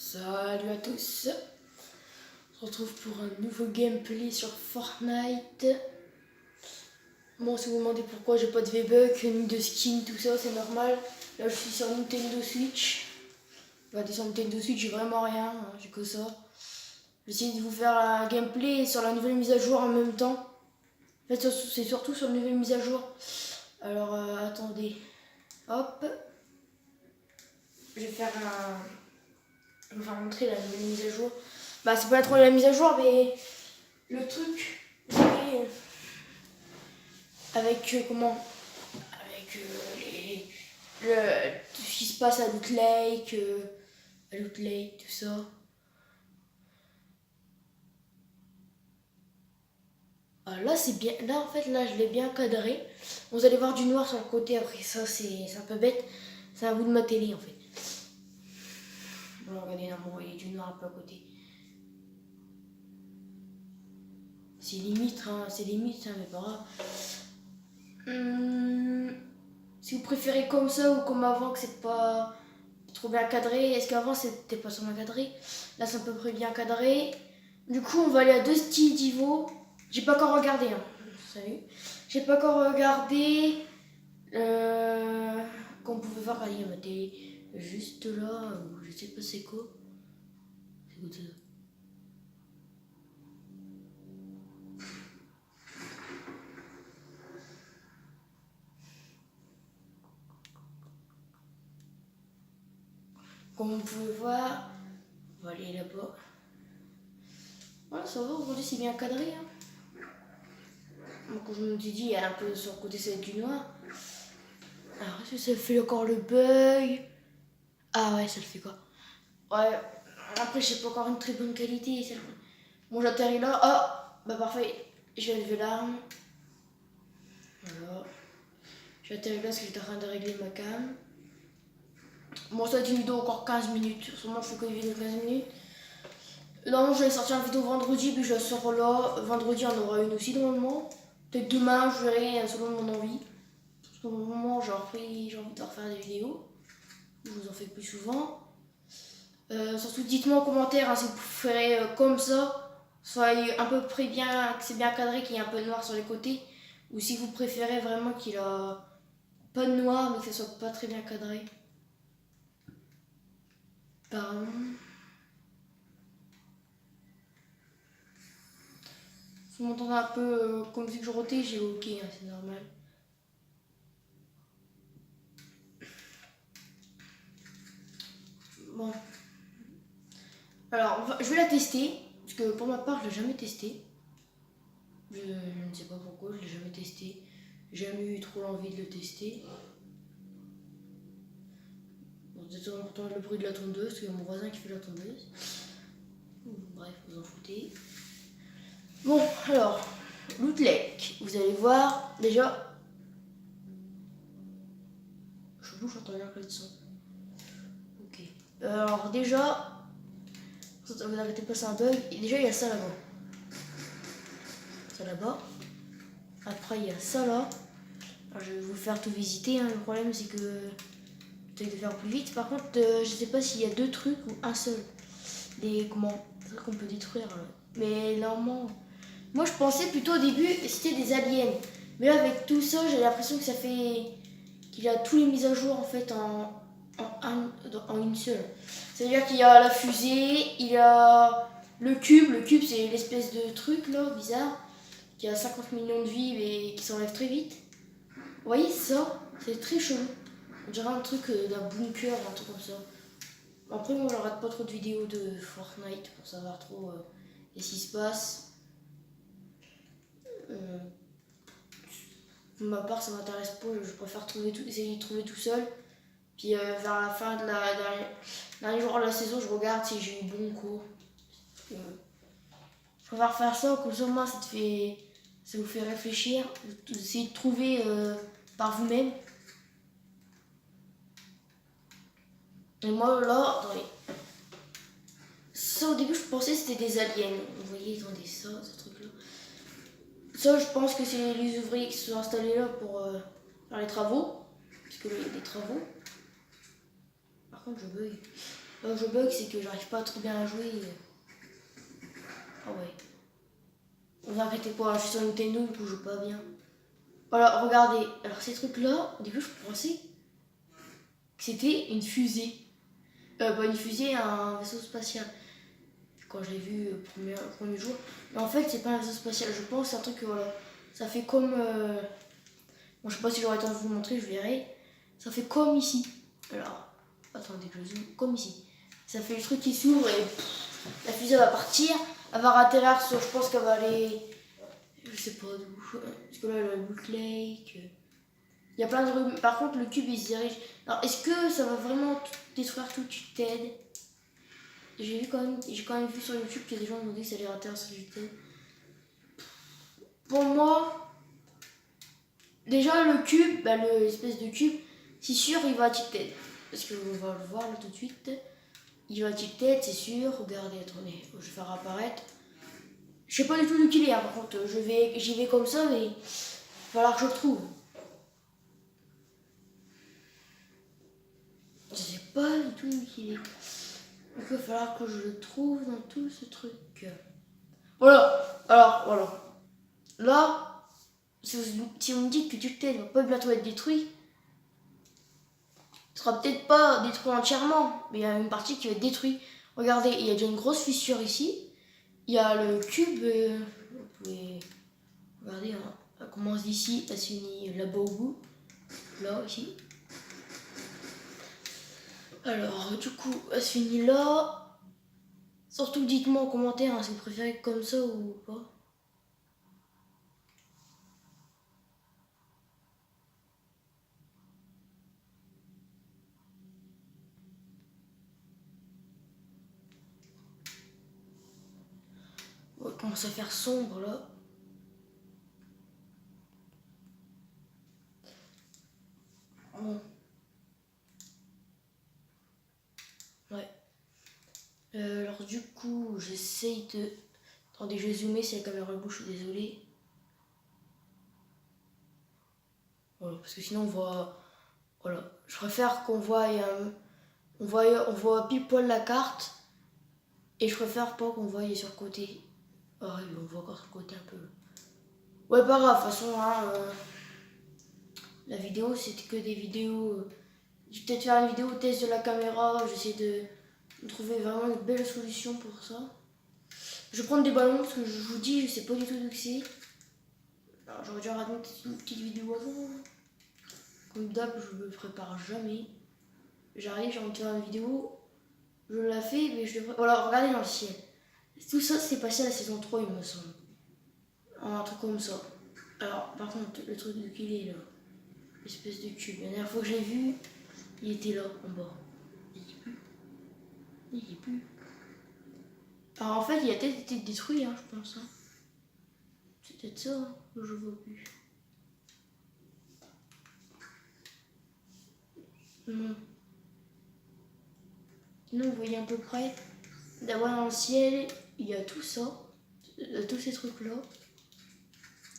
Salut à tous, on se retrouve pour un nouveau gameplay sur Fortnite. Bon, si vous vous demandez pourquoi j'ai pas de V-Bucks, ni de skin, tout ça, c'est normal. Là, je suis sur Nintendo Switch. Bah, sur Nintendo Switch, j'ai vraiment rien, hein, j'ai que ça. Je vais essayer de vous faire un gameplay sur la nouvelle mise à jour en même temps. En fait, c'est surtout sur la nouvelle mise à jour. Alors, attendez. Hop. Je vais faire un... Je vais vous montrer la nouvelle mise à jour. Bah, c'est pas trop la mise à jour, mais le truc, vous savez, avec comment, avec tout ce qui se passe à Loot Lake, tout ça. Ah, là, c'est bien. Là, en fait, là, je l'ai bien cadré. Vous allez voir du noir sur le côté. Après, ça, c'est un peu bête. C'est un bout de ma télé, en fait. Bon, regardez, là, vous voyez du noir un peu à côté. C'est limite, hein, mais pas grave. Si vous préférez comme ça ou comme avant, que c'est pas trop bien cadré. Est-ce qu'avant c'était pas trop bien cadré? Là, c'est à peu près bien cadré. Du coup, on va aller à 2 styles d'Ivo. J'ai pas encore regardé, hein. Salut. J'ai pas encore regardé. Comme vous pouvez voir, il y a ma télé juste là, ou je sais pas c'est quoi. C'est quoi ça? Comme vous pouvez voir, on va aller là-bas. Voilà, ça va, aujourd'hui c'est bien cadré, hein. Donc, comme je me suis dit, il y a un peu sur le côté, ça va être du noir. Alors, est-ce que ça fait encore le bug? Ah ouais, ça le fait quoi? Ouais, après, j'ai pas encore une très bonne qualité. Bon, j'atterris là. Ah, bah parfait. Je vais lever l'arme. Voilà. J'atterris là parce que j'étais en train de régler ma cam. Bon, ça va être une vidéo encore 15 minutes. Sûrement, je fais que une vidéo de 15 minutes. Non, je vais sortir une vidéo vendredi, puis je la sors là. Vendredi, on aura une aussi normalement. Peut-être demain, je verrai selon mon envie. Parce qu'au moment, j'ai envie de refaire des vidéos. Je vous en fais plus souvent. Surtout, dites-moi en commentaire hein, si vous préférez comme ça, soit à peu près bien, que c'est bien cadré, qu'il y ait un peu de noir sur les côtés, ou si vous préférez vraiment qu'il a pas de noir, mais que ce soit pas très bien cadré. Pardon. Si vous m'entendez un peu comme si je rotais, j'ai ok, hein, c'est normal. Bon. Alors, je vais la tester, parce que pour ma part, je l'ai jamais testé. Je ne sais pas pourquoi, je l'ai jamais testé. J'ai jamais eu trop l'envie de le tester. Bon, de temps en temps, le bruit de la tondeuse, parce qu'il y a mon voisin qui fait la tondeuse. Bref, vous en foutez. Bon, alors, Loot Lake, vous allez voir, déjà... Je bouge, j'entends bien que le son. Ok. Alors, déjà... Vous arrêtez pas, c'est un bug. Et déjà, il y a ça là-bas. Ça là-bas. Après, il y a ça là. Alors, je vais vous faire tout visiter. Hein. Le problème, c'est que j'essaie de faire plus vite. Par contre, je sais pas s'il y a 2 trucs ou un seul. Des trucs qu'on peut détruire. Là. Mais normalement, moi je pensais plutôt au début c'était des aliens. Mais là, avec tout ça, j'ai l'impression que ça fait qu'il a tous les mises à jour en fait en une seule. C'est-à-dire qu'il y a la fusée, il y a le cube. Le cube, c'est l'espèce de truc là bizarre qui a 50 millions de vies et qui s'enlève très vite. Vous voyez ça? C'est très chelou. On dirait un truc d'un bunker, un truc comme ça. Après, moi, je regarde pas trop de vidéos de Fortnite pour savoir trop ce qui se passe. Pour ma part, ça m'intéresse pas. Je préfère essayer de trouver tout seul. Puis vers la fin de dernier jour de la saison, je regarde si j'ai eu bon cours. Je préfère faire ça, comme ça, moi, ça vous fait réfléchir. Vous essayez de trouver par vous-même. Et moi, là, attendez. Ça, au début, je pensais que c'était des aliens. Vous voyez, attendez, ça, ce truc-là. Ça, je pense que c'est les ouvriers qui se sont installés là pour faire les travaux. Parce que là, il y a des travaux. Par contre, je bug. Là où je bug, c'est que j'arrive pas trop bien à jouer. Ah ouais. Ne vous inquiétez pas, je suis sur Nintendo, du coup je joue pas bien. Voilà, regardez. Alors ces trucs-là, au début je pensais que c'était une fusée. Pas une fusée, un vaisseau spatial. Quand je l'ai vu premier jour. Mais en fait, c'est pas un vaisseau spatial. Je pense que c'est un truc que voilà. Ça fait comme. Bon, je sais pas si j'aurai le temps de vous montrer, je verrai. Ça fait comme ici. Alors, attendez que je zoome. Comme ici. Ça fait le truc qui s'ouvre et la fusée va partir. Elle va atterrir sur. Je pense qu'elle va aller. Je sais pas d'où. Parce que là, il y a le Boot Lake. Il y a plein de rues. Par contre, le cube il se dirige. Alors, est-ce que ça va vraiment détruire tout TED? J'ai quand même vu sur YouTube qu'il y a des gens qui m'ont dit que ça allait atterrir sur TED. Pour moi, déjà le cube, bah, l'espèce de cube, c'est sûr il va tilted. Parce qu'on va le voir là tout de suite. Il va tilted, c'est sûr. Regardez, attendez, je vais faire apparaître. Je sais pas du tout d'où il est, hein, par contre, j'y vais comme ça, mais il va falloir que je le trouve. Je sais pas du tout d'où il est. Donc il va falloir que je le trouve dans tout ce truc. Voilà, alors voilà. Là, si vous me dites que tilted va pas bientôt être détruit, il sera peut-être pas détruit entièrement, mais il y a une partie qui va être détruite. Regardez, il y a déjà une grosse fissure ici. Il y a le cube, vous pouvez regarder, hein, elle commence d'ici, elle se finit là-bas au bout, là, ici. Alors, du coup, elle se finit là. Surtout, dites-moi en commentaire hein, si vous préférez comme ça ou pas. On commence à faire sombre là. Bon. Ouais. Alors du coup, j'essaye de... Attendez, je vais zoomer si la caméra bouge, je suis désolée. Voilà, parce que sinon on voit... Voilà. Je préfère qu'on voie... on voit pile poil la carte. Et je préfère pas qu'on voie sur le côté. Ah oui, on voit encore sur le côté un peu. Ouais, pas grave, de toute façon, hein, la vidéo, c'était que des vidéos... je vais peut-être faire une vidéo test de la caméra, j'essaie de trouver vraiment une belle solution pour ça. Je vais prendre des ballons parce que je vous dis, je sais pas du tout d'où c'est. Alors j'aurais dû raconter une petite vidéo avant. Comme d'hab, je me prépare jamais. J'arrive, j'ai envie de faire une vidéo, je la fais, mais je devrais... Voilà, regardez dans le ciel. Tout ça, c'est passé à la saison 3, il me semble. Un truc comme ça. Alors, par contre, le truc de qu'il est là. Espèce de cube. La dernière fois que je l'ai vu, il était là, en bas. Il y est plus. Il y est plus. Alors en fait, il a peut-être été détruit, hein, je pense. Hein. C'est peut-être ça hein, que je vois plus. Non. Sinon, vous voyez à peu près, d'avoir dans le ciel, il y a tout ça, tous ces trucs-là.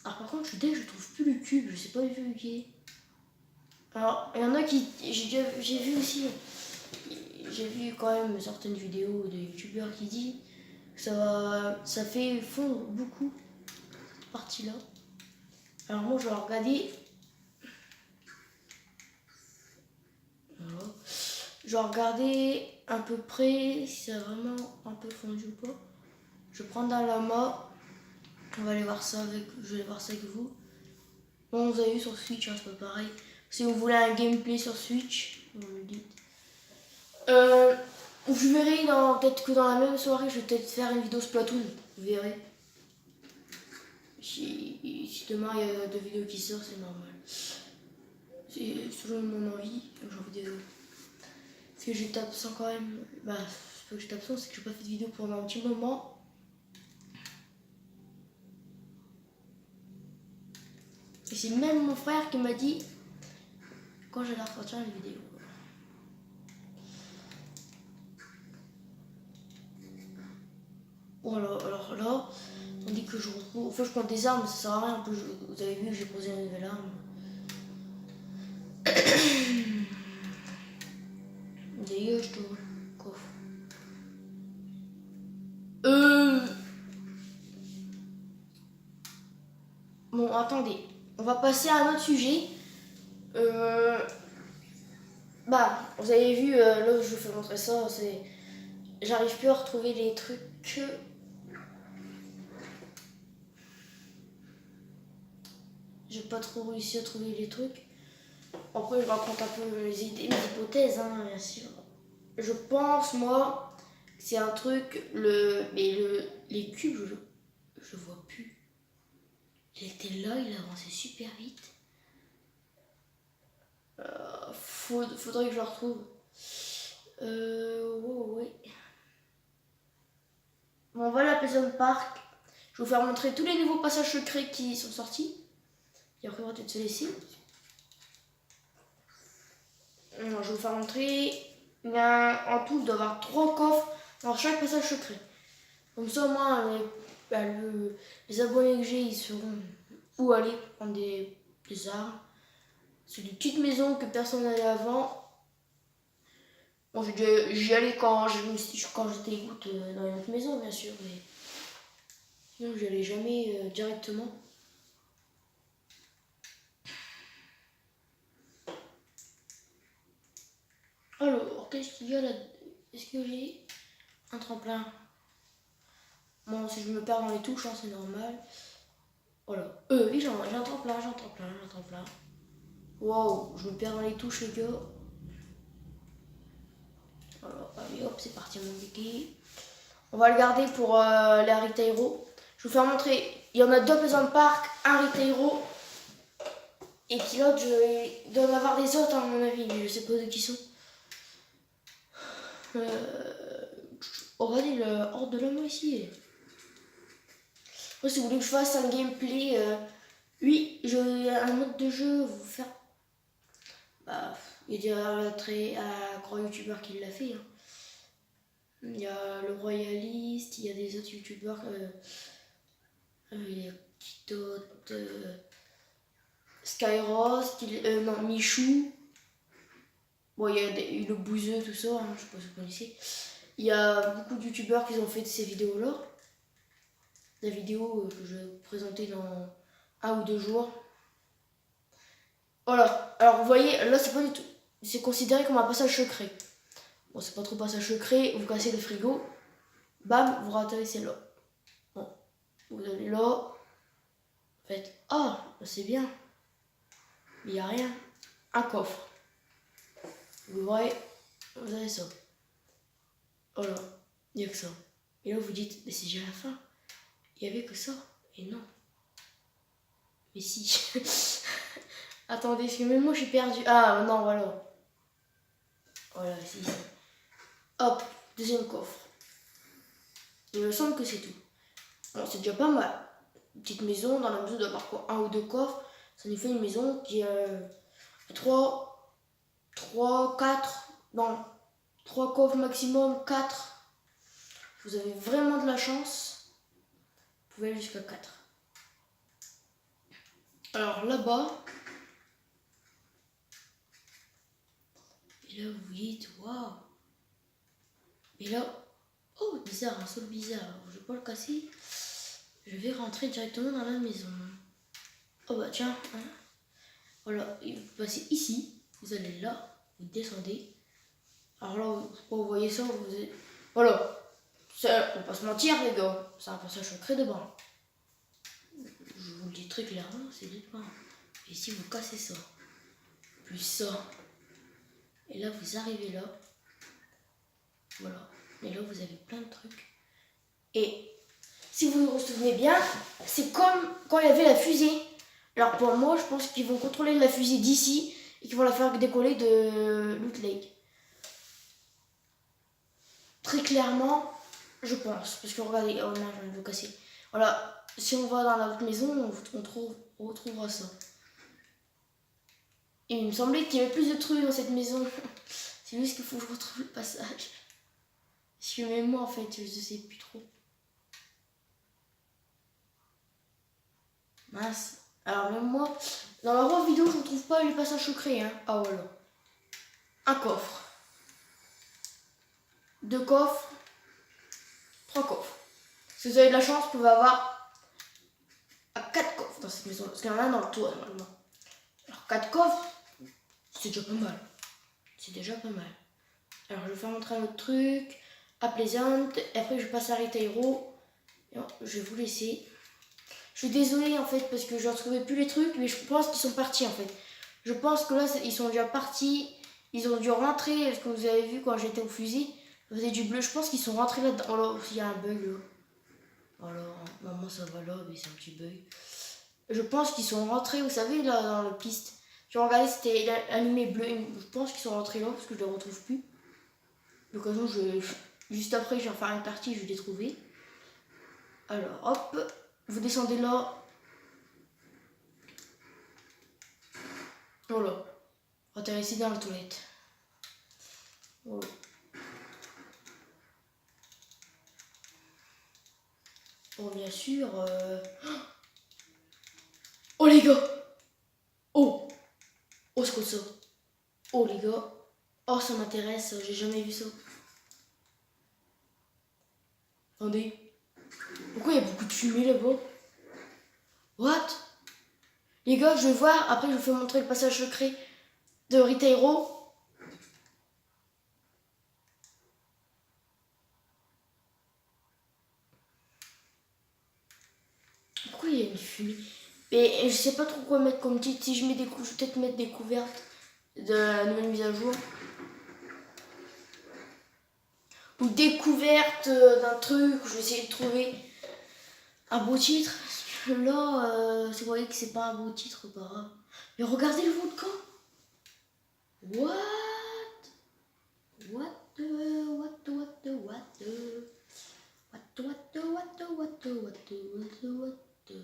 Alors par contre, je suis dès que je trouve plus le cube, je sais pas du tout où il est. Alors, il y en a qui... J'ai vu aussi... J'ai vu quand même certaines vidéos de youtubeurs qui disent que ça fait fondre beaucoup cette partie-là. Alors moi, je vais regarder... Voilà. Je vais regarder à peu près si ça a vraiment un peu fondu ou pas. Je vais prendre un lama. On va aller voir ça avec... Je vais aller voir ça avec vous. Bon, vous avez vu sur Switch, hein, c'est pas pareil. Si vous voulez un gameplay sur Switch, vous me le dites. Je verrai peut-être que dans la même soirée, je vais peut-être faire une vidéo Splatoon. Vous verrez. Si demain il y a 2 vidéos qui sortent, c'est normal. C'est selon mon envie, j'ai envie de... Parce que j'étais absent quand même. Bah, c'est pas que j'étais absent, c'est que j'ai pas fait de vidéo pendant un petit moment. Et c'est même mon frère qui m'a dit quand j'allais ressortir une vidéo. Voilà, alors là, on dit que je retrouve. Enfin, je prends des armes, ça sert à rien. Vous avez vu que j'ai posé une nouvelle arme. Dégage, toi, coffre. Bon, attendez. On va passer à un autre sujet. Vous avez vu, là, je vous fais montrer ça. J'arrive plus à retrouver les trucs. J'ai pas trop réussi à trouver les trucs. Après, je raconte un peu mes idées, mes hypothèses, hein, bien sûr. Je pense, moi, que c'est un truc, les cubes, je vois plus. Il était là, il avançait super vite. Faudrait que je le retrouve. Ouais. Bon, voilà Pleasant Park. Je vais vous faire montrer tous les nouveaux passages secrets qui sont sortis. Et après, on va peut-être se laisser. Non, je vais vous faire montrer. En tout, il doit y avoir 3 coffres dans chaque passage secret. Comme ça, moi, les abonnés que j'ai, ils sauront où aller prendre des armes. C'est des petites maisons que personne n'allait avant. Bon, j'y allais quand j'étais écoute dans une autre maison, bien sûr, mais sinon, j'y allais jamais directement. Alors, qu'est-ce qu'il y a là? Est-ce que j'ai un tremplin? Bon, si je me perds dans les touches, hein, c'est normal. Voilà. Oui, j'ai un tremplin. Wow, je me perds dans les touches, les gars. Alors, allez hop, c'est parti, mon bébé. On va le garder pour les Rita Hero. Je vais vous faire montrer. Il y en a 2 Pleasant Park, un Rita Hero. Et puis l'autre, il doit y en avoir des autres, à mon avis, mais je sais pas de qui sont. Regardez le horde de l'homme ici. Après, si vous voulez que je fasse un gameplay, oui, j'ai un mode de jeu, vous faire. Il y a un gros youtubeur qui l'a fait. Hein. Il y a le Royaliste, il y a des autres youtubeurs. Il y a qui d'autre Skyros, non, Michou. Bon, il y a le Bouzeux, tout ça, hein, je sais pas si vous connaissez. Il y a beaucoup de youtubeurs qui ont fait de ces vidéos-là. La vidéo que je vais vous présenter dans 1 ou 2 jours. Voilà, alors vous voyez, là c'est pas du tout. C'est considéré comme un passage secret. Bon, c'est pas trop passage secret, vous cassez le frigo, bam, vous ratterrissez là. Bon, vous allez là, faites ah, c'est bien, mais il n'y a rien. Un coffre. Vous voyez, vous avez ça. Voilà, il n'y a que ça. Et là vous dites, mais c'est déjà la fin. Il n'y avait que ça. Et non. Mais si. Attendez, parce que même moi je suis perdu. Ah non, voilà. Voilà, c'est ici. Hop, deuxième coffre. Il me semble que c'est tout. Bon, c'est déjà pas mal. Une petite maison, dans la maison d'avoir quoi, 1 ou 2 coffres. Ça nous fait une maison qui a 3, 4, non, 3 coffres maximum, 4. Vous avez vraiment de la chance. Vous pouvez aller jusqu'à 4. Alors là-bas, et là vous dites, waouh. Et là, oh bizarre, un sol bizarre. Alors, je vais pas le casser. Je vais rentrer directement dans la maison. Oh bah tiens, hein. Voilà, et vous passez ici, vous allez là, vous descendez. Alors là, vous voyez ça, vous êtes... Voilà, on va pas se mentir les gars, c'est un passage secret de bain. Je vous le dis très clairement, c'est du bain. Et si vous cassez ça, plus ça, et là vous arrivez là, voilà, et là vous avez plein de trucs. Et si vous vous souvenez bien, c'est comme quand il y avait la fusée. Alors pour moi, je pense qu'ils vont contrôler la fusée d'ici et qu'ils vont la faire décoller de Loot Lake. Très clairement, je pense. Parce que regardez, oh non, je viens de le casser. Voilà, si on va dans la autre maison, on retrouvera ça. Et il me semblait qu'il y avait plus de trucs dans cette maison. C'est juste qu'il faut que je retrouve le passage. Parce que même moi, en fait, je sais plus trop. Mince. Alors même moi, dans la vraie vidéo, je ne trouve pas les passages secrets. Hein. Ah voilà. Un coffre. 2 coffres. 3 coffres. Si vous avez de la chance, vous pouvez avoir 4 coffres dans cette maison, parce qu'il y en a un dans le toit normalement. Alors 4 coffres, c'est déjà pas mal. C'est déjà pas mal. Alors je vais faire montrer un autre truc, à Pleasant, et après je passe à Retairo. Je vais vous laisser. Je suis désolée en fait parce que je ne retrouvais plus les trucs, mais je pense qu'ils sont partis en fait. Je pense que là ils sont déjà partis, ils ont dû rentrer, ce que vous avez vu quand j'étais au fusil, ça faisait du bleu, je pense qu'ils sont rentrés là-dedans. Oh là, il y a un bug là. Alors, maman ça va là, mais c'est un petit bug. Je pense qu'ils sont rentrés, vous savez, là dans la piste. J'ai regardé, c'était allumé bleu, je pense qu'ils sont rentrés là parce que je ne les retrouve plus. L'occasion, juste après, je vais faire une partie, je vais les trouver. Alors, hop, vous descendez là. Voilà. Atterrissez dans la toilette. Voilà. Bon, bien sûr. Oh les gars! Oh! Oh, c'est quoi ça? Oh les gars! Oh, ça m'intéresse, j'ai jamais vu ça. Attendez. Pourquoi il y a beaucoup de fumée là-bas? What? Les gars, je vais voir, après je vous fais montrer le passage secret de Retairo. Pourquoi il y a une fumée? Et je sais pas trop quoi mettre comme titre. Si je mets des couches, je vais peut-être mettre découverte de la nouvelle mise à jour. Ou découverte d'un truc, je vais essayer de trouver un beau titre. Là, vous voyez que c'est pas un beau titre, pas grave. Mais regardez le volcan. What? What the, what the, what the, what the, what the, what the, what the, what the, what the, what the, what the.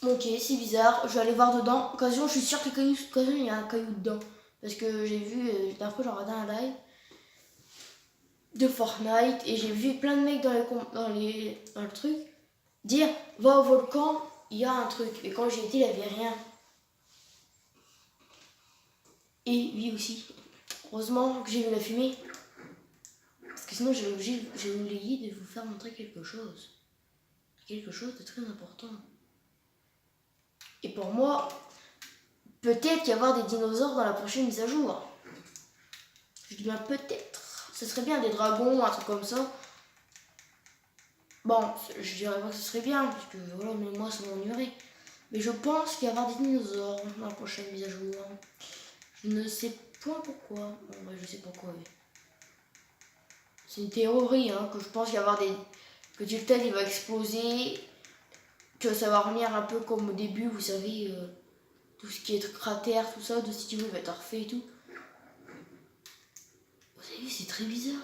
Ok, c'est bizarre. Je vais aller voir dedans. Occasion, je suis sûre que il y a un caillou dedans. Parce que j'ai vu, d'après j'ai regardé un live de Fortnite et j'ai vu plein de mecs dans le truc dire va au volcan, il y a un truc. Et quand j'ai été, il n'y avait rien. Et lui aussi. Heureusement que j'ai vu la fumée. Parce que sinon j'ai oublié de vous faire montrer quelque chose. Quelque chose de très important. Et pour moi, peut-être qu'il y avoir des dinosaures dans la prochaine mise à jour. Je dis bien peut-être. Ce serait bien des dragons, un truc comme ça. Bon, je dirais pas que ce serait bien, parce que voilà, mais moi ça m'ennuierait. Mais je pense qu'il y avoir des dinosaures dans la prochaine mise à jour. Je ne sais point pourquoi. Bon, ouais, je sais pourquoi, oui. C'est une théorie, hein, que je pense qu'il y avoir des. Que Tilted il va exploser. Que ça va revenir un peu comme au début, vous savez, tout ce qui est cratère, tout ça, de City Wall va être refait et tout. Vous savez, c'est très bizarre.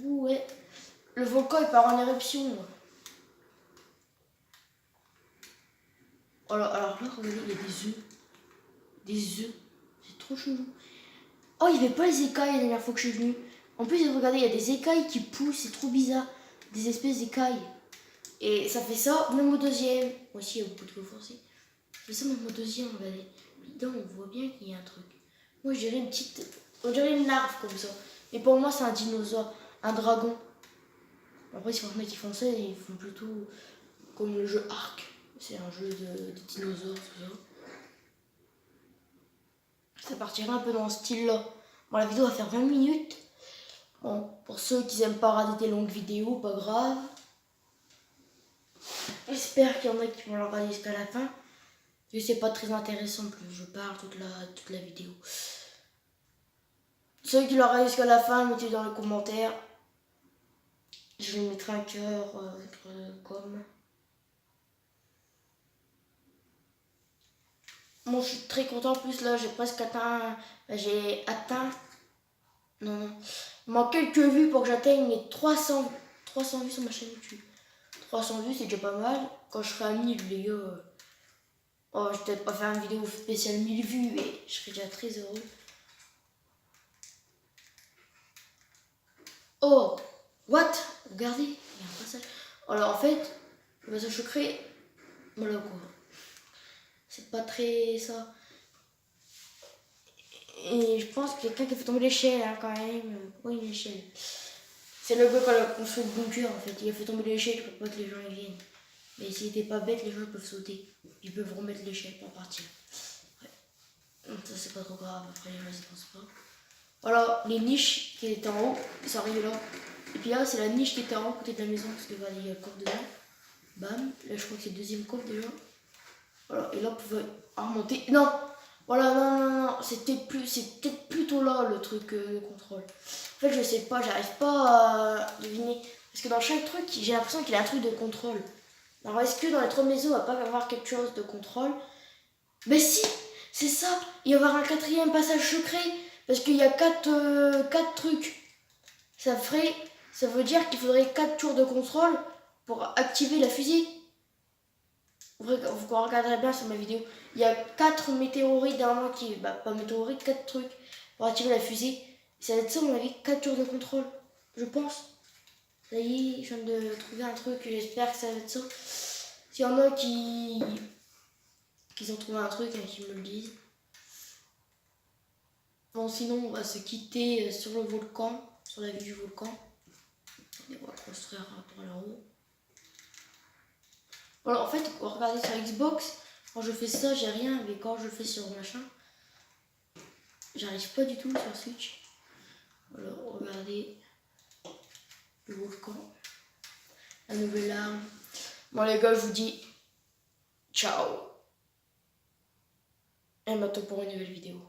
Ouais. Le volcan il part en éruption. Alors là, regardez, il y a des œufs. Des œufs. C'est trop chelou. Oh, il n'y avait pas les écailles la dernière fois que je suis venue. En plus, regardez, il y a des écailles qui poussent, c'est trop bizarre. Des espèces d'écailles. Et ça fait ça, même au deuxième. Moi aussi, il y a beaucoup de coffres aussi. Ça fait ça même au deuxième, regardez. Dedans, on voit bien qu'il y a un truc. Moi, je dirais une petite. On dirait une larve comme ça. Mais pour moi, c'est un dinosaure. Un dragon. Après, si Fortnite qui font ça, ils font plutôt comme le jeu Ark. C'est un jeu de dinosaures, tout ça. Ça partirait un peu dans ce style-là. Bon, la vidéo va faire 20 minutes. Bon, pour ceux qui n'aiment pas regarder des longues vidéos, pas grave. J'espère qu'il y en a qui vont la regarder jusqu'à la fin. Je sais pas très intéressant plus je parle toute la vidéo. Ceux qui la regardent jusqu'à la fin, mettez dans les commentaires. Je vais mettre un cœur comme. Bon, je suis très content. En plus, là, j'ai presque atteint. J'ai atteint. Non. Il manque quelques vues pour que j'atteigne les 300 vues sur ma chaîne YouTube. 300 vues, c'est déjà pas mal. Quand je serai à 1000, les gars. Oh, je vais peut-être pas faire une vidéo spéciale 1000 vues, mais je serai déjà très heureux. Oh! What? Regardez, il y a un passage. Alors, en fait, le passage secret. Voilà quoi. C'est pas très ça. Et je pense que quelqu'un qui a fait tomber l'échelle, hein, quand même. Oui, une échelle. C'est le gars qui a construit le bunker en fait. Il a fait tomber l'échelle pour pas que les gens y viennent. Mais s'il était pas bête, les gens peuvent sauter. Ils peuvent remettre l'échelle pour partir. Ouais. Donc ça c'est pas trop grave, après les gens ils pensent pas. Voilà, les niches qui étaient en haut, ils sont arrivés là. Et puis là c'est la niche qui était en haut côté de la maison parce que voilà, il y a le coffre dedans. Bam, là je crois que c'est le deuxième coffre déjà. Voilà, et là on pouvait remonter. Non, voilà, non, c'était peut-être plutôt là le truc de contrôle. En fait, je sais pas, j'arrive pas à deviner. Parce que dans chaque truc, j'ai l'impression qu'il y a un truc de contrôle. Alors, est-ce que dans les 3 maisons, on va pas avoir quelque chose de contrôle? Mais si, c'est ça. Il va y avoir un 4e passage secret. Parce qu'il y a 4 trucs. Ça veut dire qu'il faudrait 4 tours de contrôle pour activer la fusée. Vous regarderez bien sur ma vidéo. Il y a 4 météorites normalement qui. Bah, pas météorites, 4 trucs pour activer la fusée. Ça va être ça, on avait 4 tours de contrôle. Je pense. Ça y est, je viens de trouver un truc. J'espère que ça va être ça. S'il y en a qui ont trouvé un truc et qui me le disent. Bon, sinon, on va se quitter sur le volcan. Sur la vue du volcan. On va construire par là-haut. Voilà, en fait, regardez sur Xbox, quand je fais ça, j'ai rien, mais quand je fais sur machin, j'arrive pas du tout sur Switch. Voilà, regardez le volcan, la nouvelle arme. Bon les gars, je vous dis ciao. Et à bientôt pour une nouvelle vidéo.